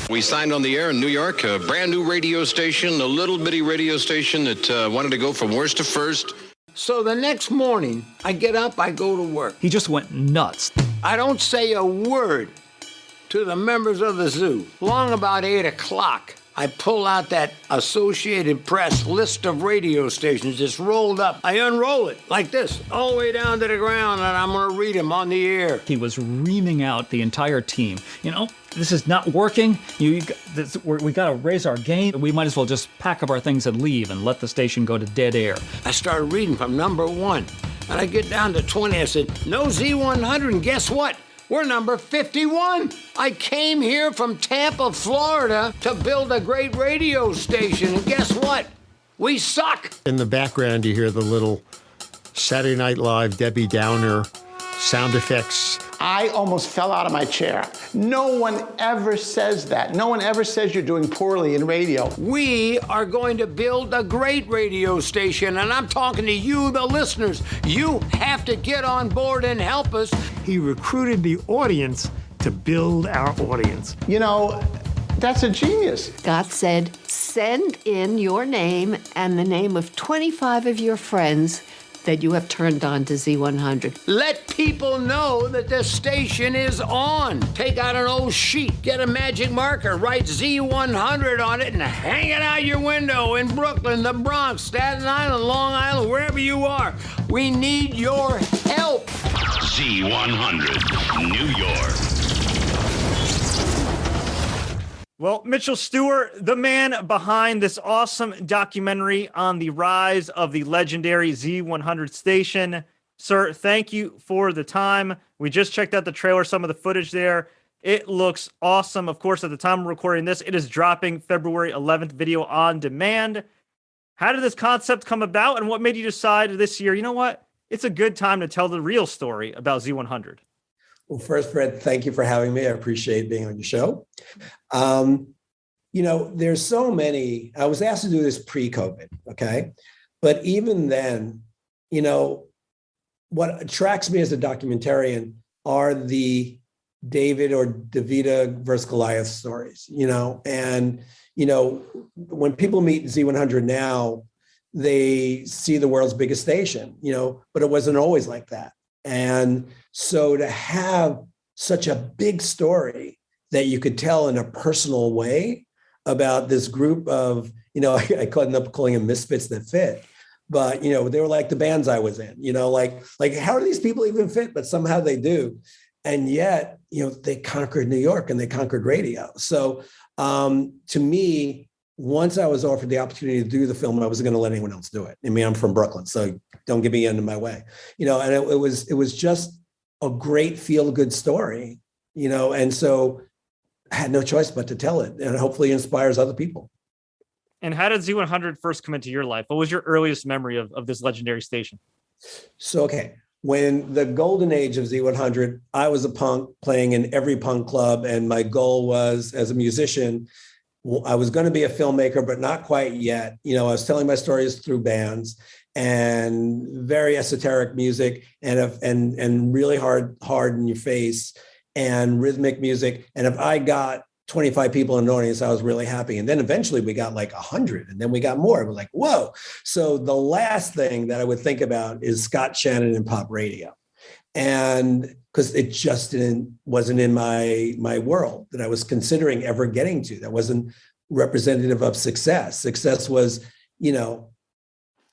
We signed on the air in New York, a brand new radio station, a little bitty radio station that wanted to go from worst to first. So the next morning, I get up, I go to work. He just went nuts. I don't say a word to the members of the zoo. Long about 8 o'clock, I pull out that Associated Press list of radio stations. It's rolled up. I unroll it like this, all the way down to the ground, and I'm going to read them on the air. He was reaming out the entire team. You know, this is not working. We got to raise our game. We might as well just pack up our things and leave and let the station go to dead air. I started reading from number 1, and I get down to 20. I said, no Z100, and guess what? We're number 51. I came here from Tampa, Florida to build a great radio station, and guess what? We suck. In the background, you hear the little Saturday Night Live Debbie Downer sound effects. I almost fell out of my chair. No one ever says that. No one ever says you're doing poorly in radio. We are going to build a great radio station, and I'm talking to you, the listeners. You have to get on board and help us. He recruited the audience to build our audience. You know, that's a genius. Scott said, send in your name and the name of 25 of your friends that you have turned on to Z100. Let people know that this station is on. Take out an old sheet, get a magic marker, write Z100 on it, and hang it out your window in Brooklyn, the Bronx, Staten Island, Long Island, wherever you are. We need your help. Z100, New York. Well, Mitchell Stuart, the man behind this awesome documentary on the rise of the legendary Z100 station. Sir, thank you for the time. We just checked out the trailer, some of the footage there. It looks awesome. Of course, at the time of recording this, it is dropping February 11th, video on demand. How did this concept come about, and what made you decide this year, you know what? It's a good time to tell the real story about Z100. Well, first, Fred, thank you for having me. I appreciate being on your show. You know, there's so many. I was asked to do this pre-COVID, okay? But even then, you know, what attracts me as a documentarian are the David or Davida versus Goliath stories, you know? And, you know, when people meet Z100 now, they see the world's biggest station, you know, but it wasn't always like that. And so to have such a big story that you could tell in a personal way about this group of, you know, I ended up calling them misfits that fit, but, you know, they were like the bands I was in, you know, like how do these people even fit? But somehow they do. And yet, you know, they conquered New York and they conquered radio. So to me, once I was offered the opportunity to do the film, I wasn't going to let anyone else do it. I mean, I'm from Brooklyn, so don't get me into my way, you know, and it was just a great feel-good story, you know, and so I had no choice but to tell it, and hopefully it inspires other people. And how did Z100 first come into your life? What was your earliest memory of this legendary station? So, okay, when the golden age of Z100, I was a punk playing in every punk club, and my goal was, as a musician, I was going to be a filmmaker, but not quite yet. You know, I was telling my stories through bands and very esoteric music and really hard in your face and rhythmic music. And if I got 25 people in an audience, I was really happy. And then eventually we got like 100, and then we got more. It was like, whoa. So the last thing that I would think about is Scott Shannon and pop radio. And because it just wasn't in my world that I was considering ever getting to. That wasn't representative of success. Success was, you know,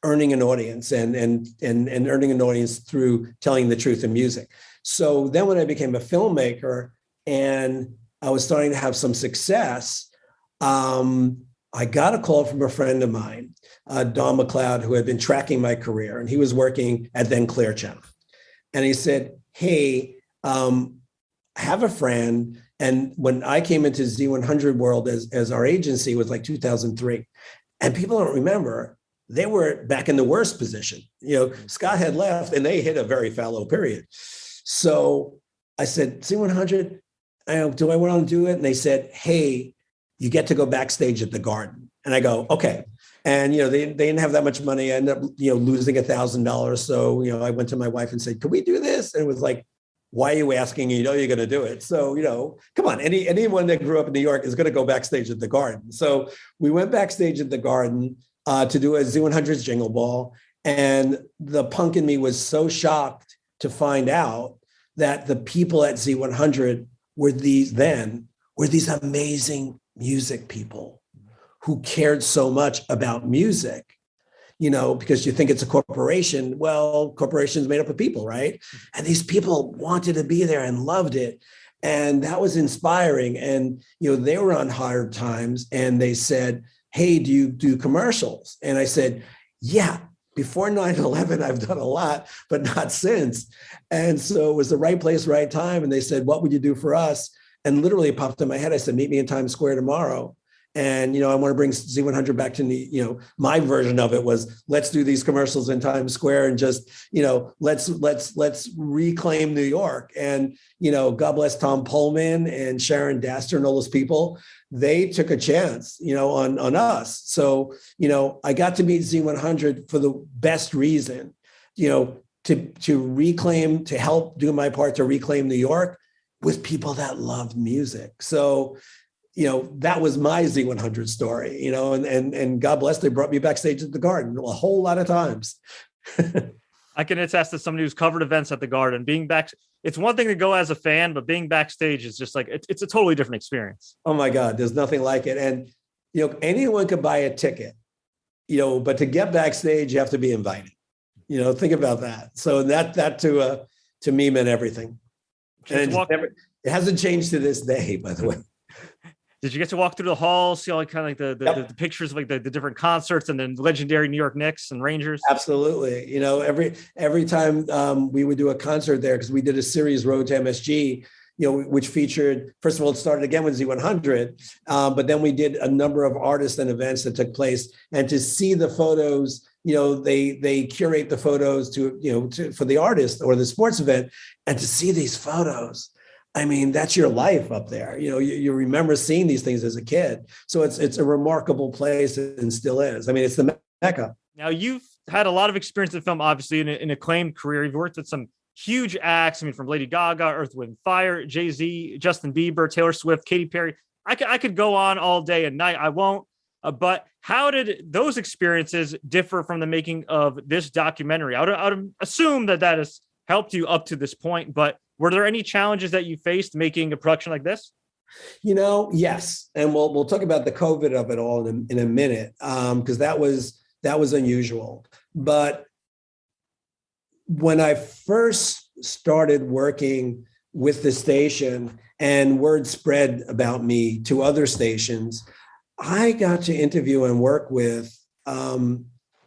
earning an audience and earning an audience through telling the truth in music. So then when I became a filmmaker and I was starting to have some success, I got a call from a friend of mine, Don McLeod, who had been tracking my career, and he was working at then Clear Channel. And he said, hey, have a friend. And when I came into Z100 world as our agency was like 2003. And people don't remember, they were back in the worst position. You know, Scott had left and they hit a very fallow period. So I said, Z100, do I want to do it? And they said, hey, you get to go backstage at the Garden. And I go, okay. And, you know, they didn't have that much money. I ended up, you know, losing $1,000. So, you know, I went to my wife and said, can we do this? And it was like, why are you asking? You know you're going to do it. So, come on. Anyone that grew up in New York is going to go backstage at the Garden. So we went backstage at the Garden to do a Z100's Jingle Ball. And the punk in me was so shocked to find out that the people at Z100 were these amazing music people who cared so much about music. Because you think it's a corporation. Well, corporations made up of people, right? And these people wanted to be there and loved it. And that was inspiring. And, they were on hard times and they said, hey, do you do commercials? And I said, yeah, before 9/11, I've done a lot, but not since. And so it was the right place, right time. And they said, what would you do for us? And literally it popped in my head. I said, meet me in Times Square tomorrow. And, I want to bring Z100 back to my version of it was let's do these commercials in Times Square and just, let's reclaim New York. And, God bless Tom Pullman and Sharon Dastor and all those people. They took a chance, on us. So, I got to meet Z100 for the best reason, to help do my part to reclaim New York with people that loved music. So, that was my Z100 story, and God bless, they brought me backstage at the Garden a whole lot of times. I can attest to somebody who's covered events at the Garden. Being back, it's one thing to go as a fan, but being backstage is just like, it's a totally different experience. Oh my God, there's nothing like it. And, anyone could buy a ticket, but to get backstage, you have to be invited. Think about that. So that to me meant everything. And it hasn't changed to this day, by the way. Did you get to walk through the halls, see all kind of like the pictures of like the different concerts and then legendary New York Knicks and Rangers? Absolutely. Every time we would do a concert there, because we did a series, Road to MSG, which featured, first of all, it started again with Z100, but then we did a number of artists and events that took place. And to see the photos, they curate the photos for the artist or the sports event, and to see these photos, I mean, that's your life up there. You remember seeing these things as a kid. So it's a remarkable place and still is. I mean, it's the Mecca. Now, you've had a lot of experience in film, obviously, in an acclaimed career. You've worked with some huge acts. I mean, from Lady Gaga, Earth, Wind, Fire, Jay-Z, Justin Bieber, Taylor Swift, Katy Perry. I could go on all day and night. I won't. But how did those experiences differ from the making of this documentary? I would assume that has helped you up to this point, but were there any challenges that you faced making a production like this? Yes. And we'll talk about the COVID of it all in a minute, because that was unusual. But when I first started working with the station and word spread about me to other stations, I got to interview and work with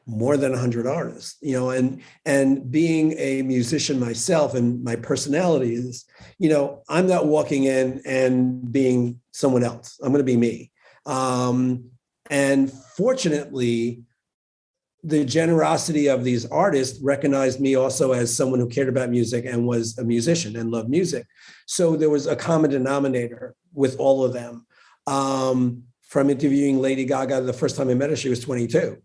more than 100 artists, and being a musician myself and my personality is, I'm not walking in and being someone else. I'm going to be me. And fortunately, the generosity of these artists recognized me also as someone who cared about music and was a musician and loved music. So there was a common denominator with all of them. From interviewing Lady Gaga, the first time I met her, she was 22.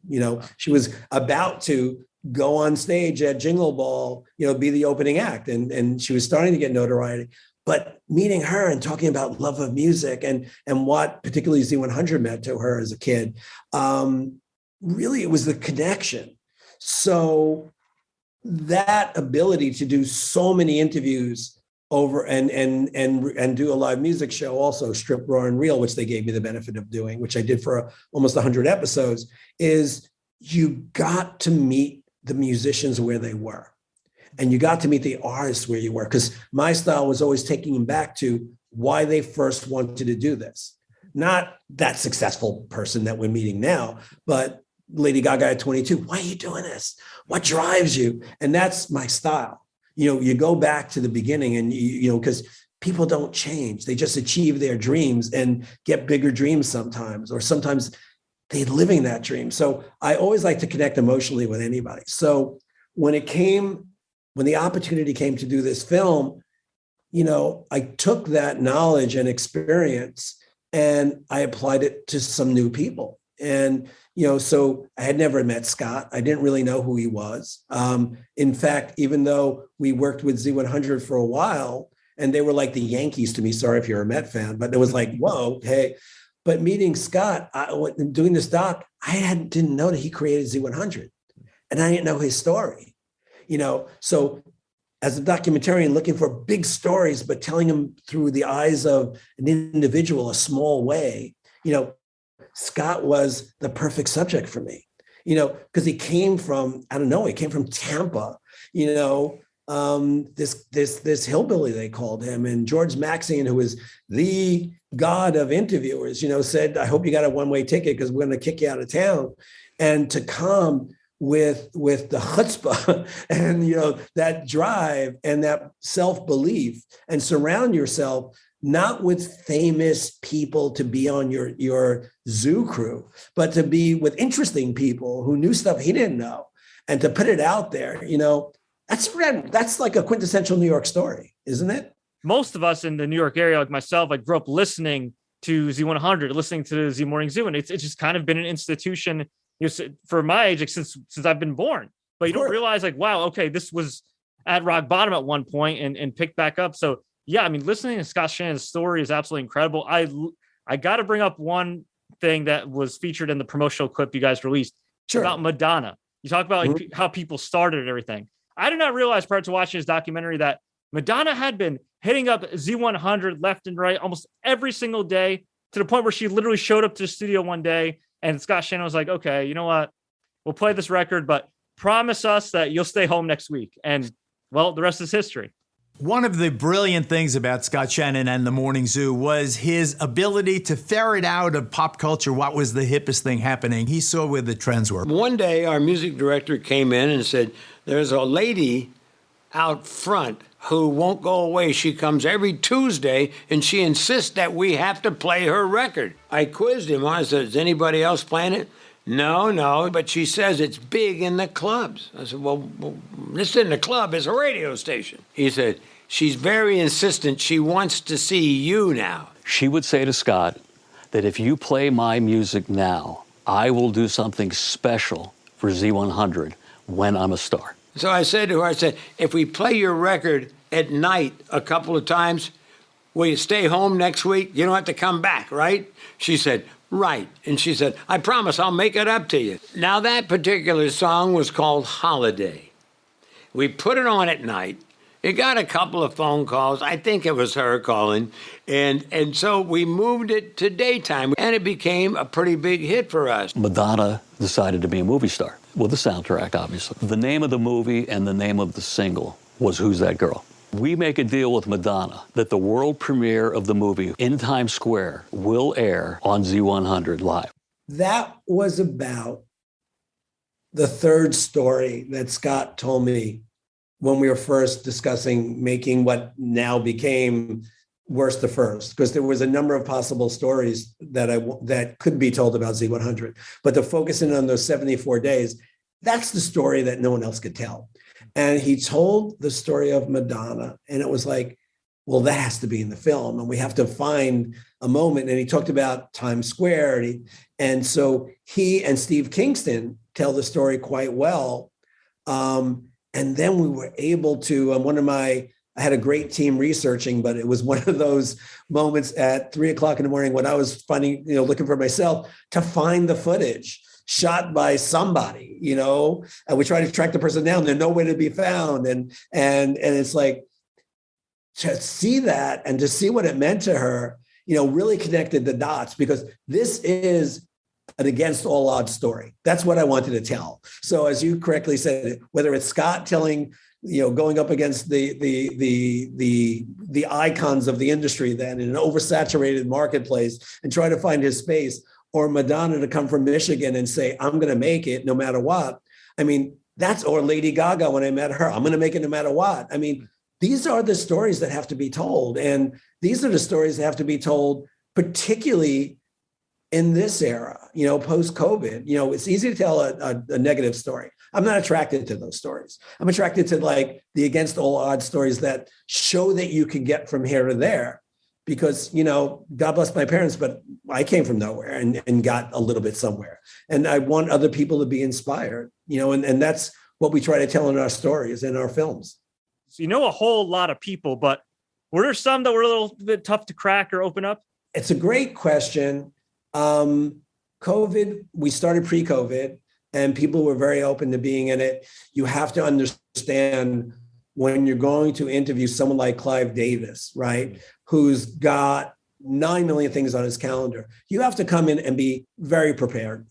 She was about to go on stage at Jingle Ball, be the opening act. And she was starting to get notoriety. But meeting her and talking about love of music and what particularly Z100 meant to her as a kid, really, it was the connection. So that ability to do so many interviews over and do a live music show, also Strip, Raw, and Reel, which they gave me the benefit of doing, which I did for almost 100 episodes, is you got to meet the musicians where they were. And you got to meet the artists where you were, because my style was always taking them back to why they first wanted to do this. Not that successful person that we're meeting now, but Lady Gaga at 22, why are you doing this? What drives you? And that's my style. You go back to the beginning and, because people don't change. They just achieve their dreams and get bigger dreams sometimes, or sometimes they're living that dream. So I always like to connect emotionally with anybody. So when the opportunity came to do this film, I took that knowledge and experience and I applied it to some new people. And, so I had never met Scott. I didn't really know who he was. In fact, even though we worked with Z100 for a while, and they were like the Yankees to me, sorry if you're a Met fan, but it was like, whoa, hey. But meeting Scott, doing this doc, didn't know that he created Z100. And I didn't know his story, So as a documentarian, looking for big stories, but telling them through the eyes of an individual, a small way, Scott was the perfect subject for me, because he came from, he came from Tampa, this hillbilly, they called him. And George Maxine, who is the god of interviewers, said, I hope you got a one-way ticket because we're going to kick you out of town. And to come with the chutzpah and, that drive and that self-belief, and surround yourself not with famous people to be on your zoo crew, but to be with interesting people who knew stuff he didn't know, and to put it out there, that's like a quintessential New York story, isn't it? Most of us in the New York area, like myself, I grew up listening to Z100, listening to the Z Morning Zoo, and it's just kind of been an institution for my age, like since I've been born. But you don't realize, like, wow, okay, this was at rock bottom at one point and picked back up. So yeah, I mean, listening to Scott Shannon's story is absolutely incredible. I got to bring up one thing that was featured in the promotional clip you guys released about Madonna. You talk about how people started and everything. I did not realize prior to watching this documentary that Madonna had been hitting up Z100 left and right almost every single day, to the point where she literally showed up to the studio one day and Scott Shannon was like, okay, you know what? We'll play this record, but promise us that you'll stay home next week. And well, the rest is history. One of the brilliant things about Scott Shannon and the Morning Zoo was his ability to ferret out of pop culture what was the hippest thing happening. He saw where the trends were. One day, our music director came in and said, there's a lady out front who won't go away. She comes every Tuesday, and she insists that we have to play her record. I quizzed him. I said, is anybody else playing it? No, but she says it's big in the clubs. I said, well, this isn't a club, it's a radio station. He said, she's very insistent. She wants to see you now. She would say to Scott that if you play my music now, I will do something special for Z100 when I'm a star. So I said to her, if we play your record at night a couple of times, will you stay home next week? You don't have to come back, right? She said, right. And she said, I promise I'll make it up to you. Now, that particular song was called Holiday. We put it on at night. It got a couple of phone calls. I think it was her calling. And so we moved it to daytime, and it became a pretty big hit for us. Madonna decided to be a movie star with a soundtrack, obviously. The name of the movie and the name of the single was Who's That Girl? We make a deal with Madonna that the world premiere of the movie in Times Square will air on Z100 Live. That was about the third story that Scott told me when we were first discussing making what now became Worst to First, because there was a number of possible stories that could be told about Z100. But to focus in on those 74 days, that's the story that no one else could tell. And he told the story of Madonna, and it was like, well, that has to be in the film, and we have to find a moment. And he talked about Times Square, and so he and Steve Kingston tell the story quite well. And then we were able to, I had a great team researching, but it was one of those moments at 3:00 in the morning when I was looking for myself to find the footage shot by somebody, and we try to track the person down. They're nowhere to be found. And it's like, to see that and to see what it meant to her, really connected the dots, because this is an against all odds story. That's what I wanted to tell. So as you correctly said, whether it's Scott telling, going up against the icons of the industry then in an oversaturated marketplace and try to find his space, or Madonna to come from Michigan and say, I'm going to make it no matter what. I mean, or Lady Gaga when I met her, I'm going to make it no matter what. I mean, these are the stories that have to be told. And these are the stories that have to be told, particularly in this era, post-COVID. It's easy to tell a negative story. I'm not attracted to those stories. I'm attracted to like the against all odds stories that show that you can get from here to there. because, God bless my parents, but I came from nowhere and got a little bit somewhere. And I want other people to be inspired, and that's what we try to tell in our stories, in our films. So a whole lot of people, but were there some that were a little bit tough to crack or open up? It's a great question. COVID, we started pre-COVID, and people were very open to being in it. You have to understand when you're going to interview someone like Clive Davis, right, who's got 9 million things on his calendar, you have to come in and be very prepared.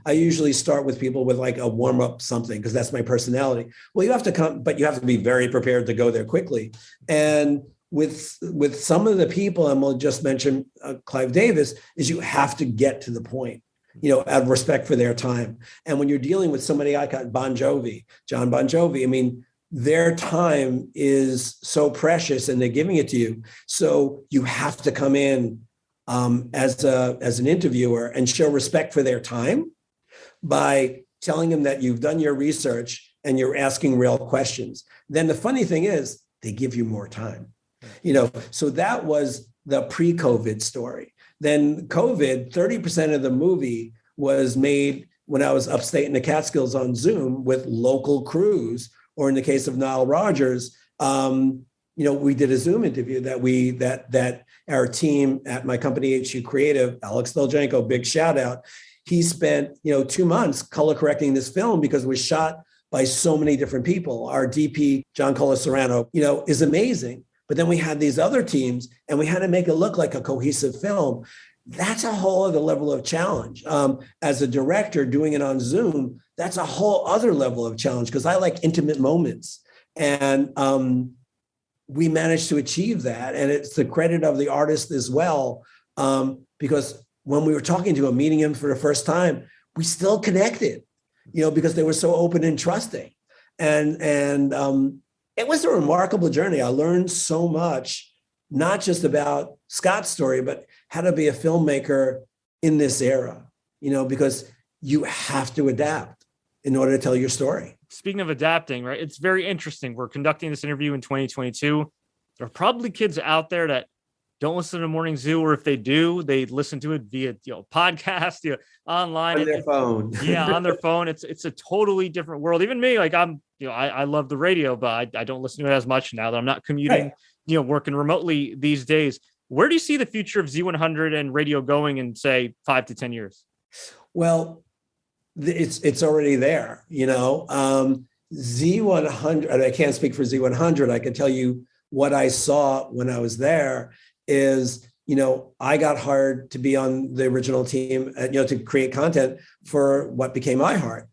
I usually start with people with like a warm-up something, because that's my personality. Well, you have to come, but you have to be very prepared to go there quickly. And with some of the people, and we'll just mention Clive Davis, is you have to get to the point, out of respect for their time. And when you're dealing with somebody like John Bon Jovi, their time is so precious and they're giving it to you. So you have to come in as an interviewer and show respect for their time by telling them that you've done your research and you're asking real questions. Then the funny thing is they give you more time. So that was the pre-COVID story. Then COVID, 30% of the movie was made when I was upstate in the Catskills on Zoom with local crews, or in the case of Nile Rodgers, we did a Zoom interview that our team at my company, HU Creative, Alex Doljenko, big shout out. He spent, 2 months color correcting this film because it was shot by so many different people. Our DP, John Serrano, is amazing. But then we had these other teams and we had to make it look like a cohesive film. That's a whole other level of challenge. As a director doing it on Zoom, that's a whole other level of challenge because I like intimate moments. And we managed to achieve that. And it's the credit of the artist as well, because when we were talking to him, meeting him for the first time, we still connected, because they were so open and trusting. And it was a remarkable journey. I learned so much, not just about Scott's story, but how to be a filmmaker in this era, because you have to adapt in order to tell your story. Speaking of adapting, right? It's very interesting. We're conducting this interview in 2022. There are probably kids out there that don't listen to Morning Zoo, or if they do, they listen to it via podcast, online on their phone. On their phone. It's a totally different world. Even me, like I love the radio, but I don't listen to it as much now that I'm not commuting, right, working remotely these days. Where do you see the future of Z100 and radio going in, say, 5 to 10 years? Well, it's already there. Z100. I can't speak for Z100. I can tell you what I saw when I was there. Is, I got hired to be on the original team, to create content for what became iHeart,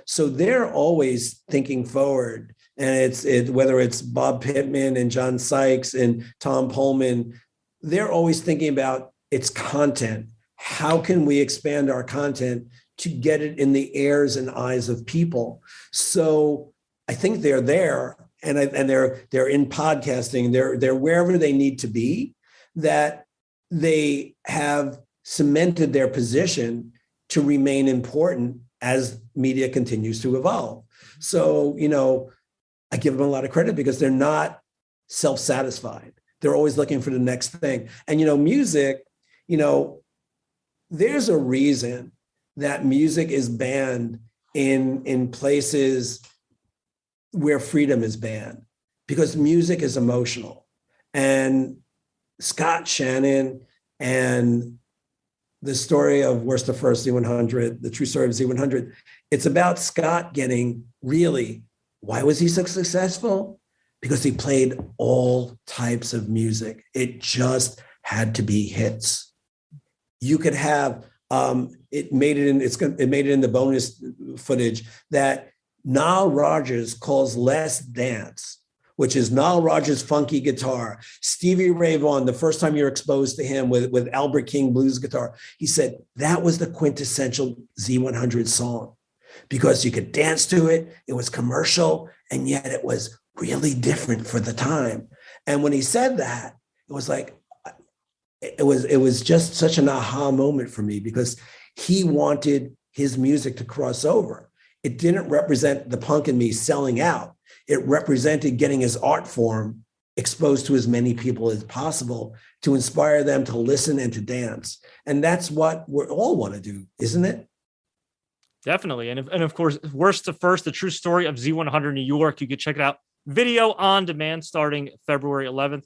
so they're always thinking forward. And whether it's Bob Pittman and John Sykes and Tom Pullman, they're always thinking about its content. How can we expand our content to get it in the ears and eyes of people? So I think they're there. And they're in podcasting. They're wherever they need to be. That they have cemented their position to remain important as media continues to evolve. So I give them a lot of credit because they're not self-satisfied. They're always looking for the next thing. And music, there's a reason that music is banned in places where freedom is banned, because music is emotional. And Scott Shannon and the story of Worst to First Z100, the true story of Z100, it's about Scott getting why was he so successful? Because he played all types of music. It just had to be hits. You could have, it made it in the bonus footage that Nile Rodgers calls Les Dance, which is Nile Rodgers' funky guitar. Stevie Ray Vaughan, the first time you're exposed to him with Albert King blues guitar, he said that was the quintessential Z100 song because you could dance to it. It was commercial, and yet it was really different for the time. And when he said that, it was like, it was just such an aha moment for me because he wanted his music to cross over. It didn't represent the punk in me selling out. It represented getting his art form exposed to as many people as possible to inspire them to listen and to dance. And that's what we all want to do, isn't it? Definitely. And of course, Worst to First, the true story of Z100 New York. You can check it out video on demand starting February 11th.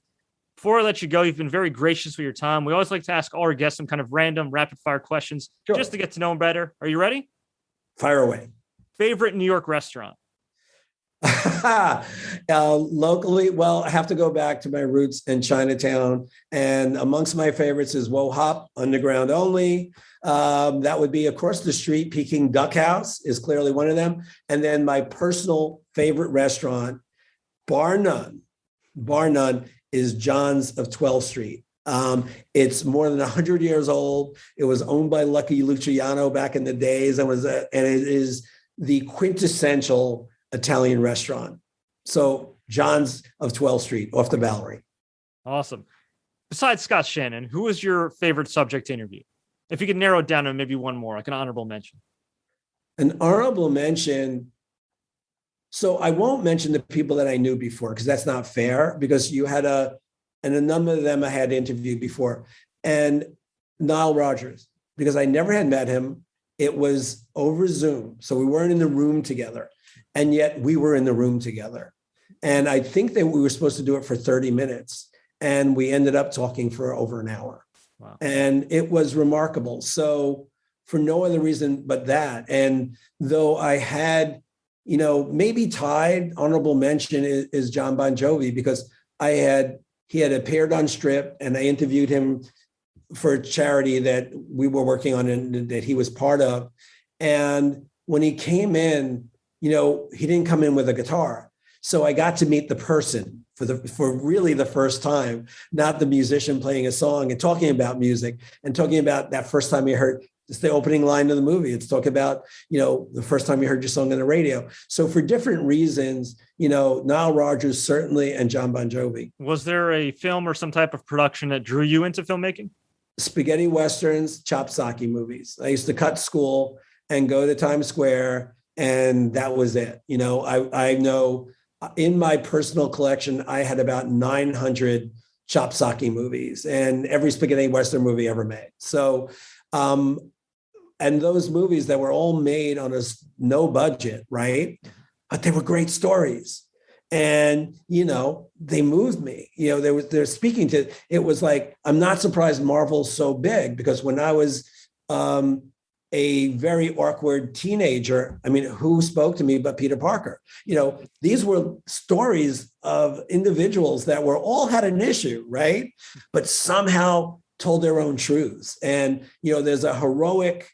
Before I let you go, you've been very gracious with your time. We always like to ask all our guests some kind of random rapid fire questions just to get to know them better. Are you ready? Fire away. Favorite New York restaurant? Locally, well, I have to go back to my roots in Chinatown. And amongst my favorites is Wo Hop, underground only. That would be across the street. Peking Duck House is clearly one of them. And then my personal favorite restaurant, bar none, is John's of 12th Street. It's more than 100 years old. It was owned by Lucky Luciano back in the days, and it is the quintessential Italian restaurant. So John's of 12th Street off the Bowery. Awesome. Besides Scott Shannon, who was your favorite subject to interview? If you could narrow it down to maybe one more, like an honorable mention. An honorable mention. So I won't mention the people that I knew before, because that's not fair, because you had and a number of them I had interviewed before. And Nile Rodgers, because I never had met him. It was over Zoom. So we weren't in the room together. And yet we were in the room together. And I think that we were supposed to do it for 30 minutes. And we ended up talking for over an hour. Wow. And it was remarkable. So for no other reason but that. And though I had, maybe tied, honorable mention is John Bon Jovi, because he had appeared on Strip, and I interviewed him for a charity that we were working on and that he was part of. And when he came in, he didn't come in with a guitar. So I got to meet the person for really the first time, not the musician playing a song and talking about music and talking about that first time you heard. It's the opening line of the movie. It's talking about, the first time you heard your song on the radio. So for different reasons, Nile Rodgers certainly, and John Bon Jovi. Was there a film or some type of production that drew you into filmmaking? Spaghetti Westerns, chop sake movies. I used to cut school and go to Times Square, and that was it. I know in my personal collection, I had about 900 chop sake movies and every spaghetti Western movie ever made. So, and those movies that were all made on a no budget, right? But they were great stories. And, they moved me. They're speaking to, it was like, I'm not surprised Marvel's so big, because when I was a very awkward teenager, who spoke to me but Peter Parker? These were stories of individuals that all had an issue, right? But somehow told their own truths. And, there's a heroic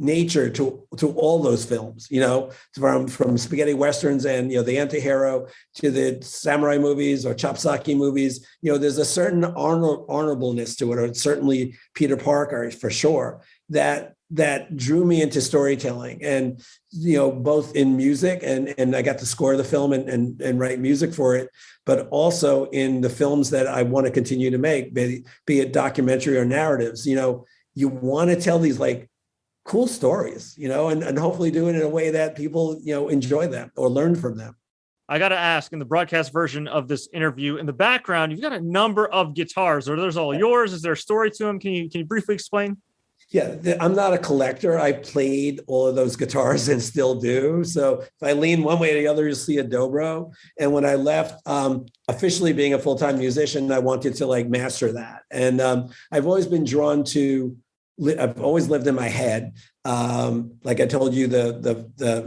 nature to all those films, from spaghetti Westerns and, the anti-hero to the samurai movies or chop sake movies. There's a certain honorableness to it, or certainly Peter Parker for sure, that drew me into storytelling. And, both in music and I got to score the film and write music for it, but also in the films that I want to continue to make, be it documentary or narratives. You want to tell these cool stories, and hopefully do it in a way that people, enjoy them or learn from them. I got to ask, in the broadcast version of this interview, in the background, you've got a number of guitars. Are those all yours? Is there a story to them? Can you briefly explain? Yeah, I'm not a collector. I played all of those guitars and still do. So if I lean one way or the other, you'll see a dobro. And when I left, officially being a full-time musician, I wanted to master that. And I've always been drawn to, I've always lived in my head. Like I told you,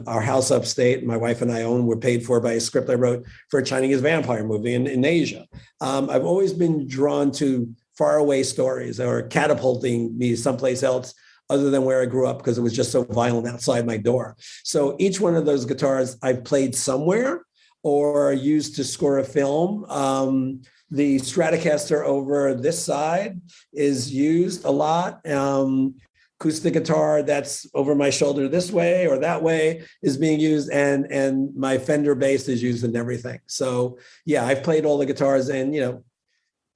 our house upstate, my wife and I own, were paid for by a script I wrote for a Chinese vampire movie in Asia. I've always been drawn to faraway stories or catapulting me someplace else other than where I grew up, because it was just so violent outside my door. So each one of those guitars I've played somewhere or used to score a film. The Stratocaster over this side is used a lot. Acoustic guitar that's over my shoulder this way or that way is being used, and my Fender bass is used in everything. So yeah, I've played all the guitars, and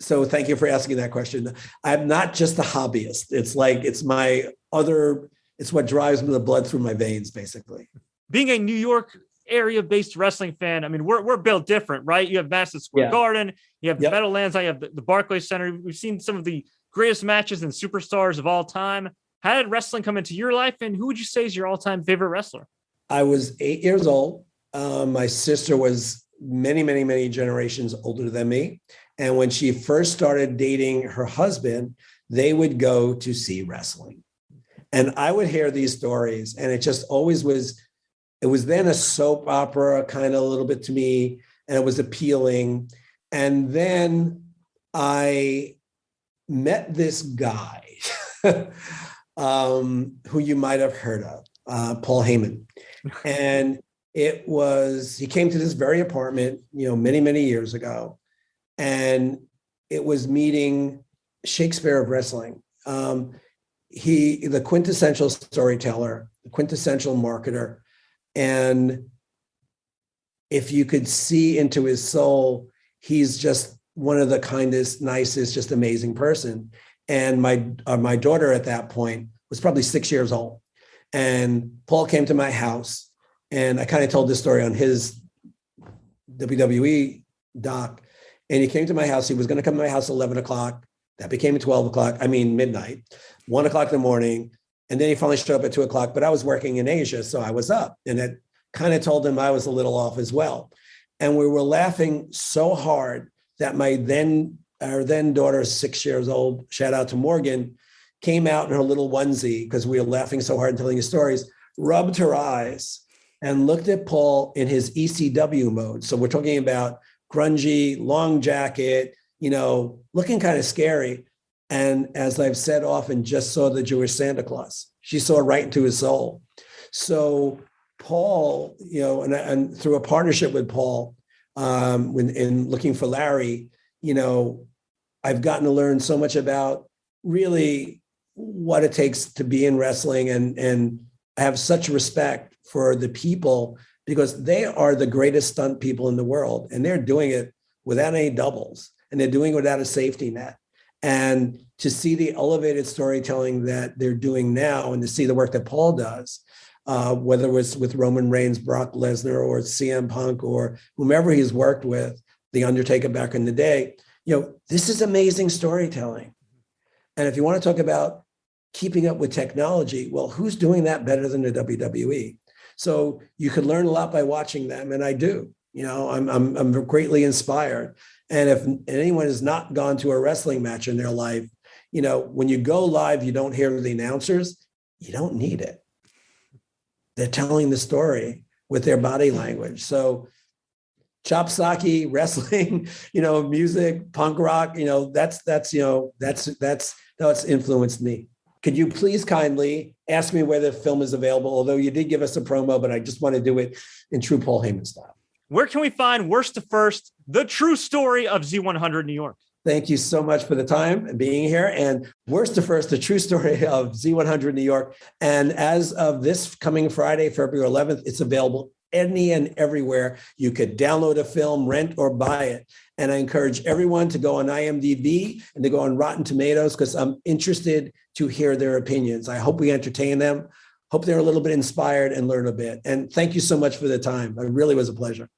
so thank you for asking that question. I'm not just a hobbyist. It's it's what drives the blood through my veins, basically. Being a New York area-based wrestling fan, I mean, we're built different, right? You have Madison Square Garden, you have the Meadowlands, I have the Barclays Center. We've seen some of the greatest matches and superstars of all time. How did wrestling come into your life, and who would you say is your all-time favorite wrestler? I was 8 years old. My sister was many, many, many generations older than me. And when she first started dating her husband, they would go to see wrestling. And I would hear these stories, and it just always was, it was then a soap opera kind of a little bit to me, and it was appealing. And then I met this guy who you might have heard of, Paul Heyman. And he came to this very apartment, many, many years ago. And it was meeting Shakespeare of wrestling. The quintessential storyteller, the quintessential marketer. And if you could see into his soul, he's just one of the kindest, nicest, just amazing person. And my daughter at that point was probably 6 years old. And Paul came to my house, and I kind of told this story on his WWE doc. And he came to my house. He was going to come to my house at 11 o'clock. That became 12 o'clock. I mean, midnight, 1 o'clock in the morning. And then he finally showed up at 2 o'clock, but I was working in Asia. So I was up, and it kind of told him I was a little off as well. And we were laughing so hard that our then daughter, 6 years old, shout out to Morgan, came out in her little onesie because we were laughing so hard and telling his stories, rubbed her eyes and looked at Paul in his ECW mode. So we're talking about grungy, long jacket, looking kind of scary. And as I've said often, just saw the Jewish Santa Claus. She saw right into his soul. So Paul, and through a partnership with Paul, in looking for Larry, I've gotten to learn so much about really what it takes to be in wrestling. And I have such respect for the people because they are the greatest stunt people in the world. And they're doing it without any doubles, and they're doing it without a safety net. And to see the elevated storytelling that they're doing now, and to see the work that Paul does, whether it was with Roman Reigns, Brock Lesnar, or CM Punk, or whomever he's worked with, The Undertaker back in the day, this is amazing storytelling. And if you want to talk about keeping up with technology, well, who's doing that better than the WWE? So you could learn a lot by watching them, and I do. I'm greatly inspired. And if anyone has not gone to a wrestling match in their life, when you go live, you don't hear the announcers. You don't need it. They're telling the story with their body language. So chop socky, wrestling, music, punk rock, that's influenced me. Could you please kindly ask me where the film is available? Although you did give us a promo, but I just want to do it in true Paul Heyman style. Where can we find Worst to First, the true story of Z100 New York? Thank you so much for the time and being here. And Worst to First, the true story of Z100 New York. And as of this coming Friday, February 11th, it's available any and everywhere. You could download a film, rent, or buy it. And I encourage everyone to go on IMDb and to go on Rotten Tomatoes, because I'm interested to hear their opinions. I hope we entertain them. Hope they're a little bit inspired and learn a bit. And thank you so much for the time. It really was a pleasure.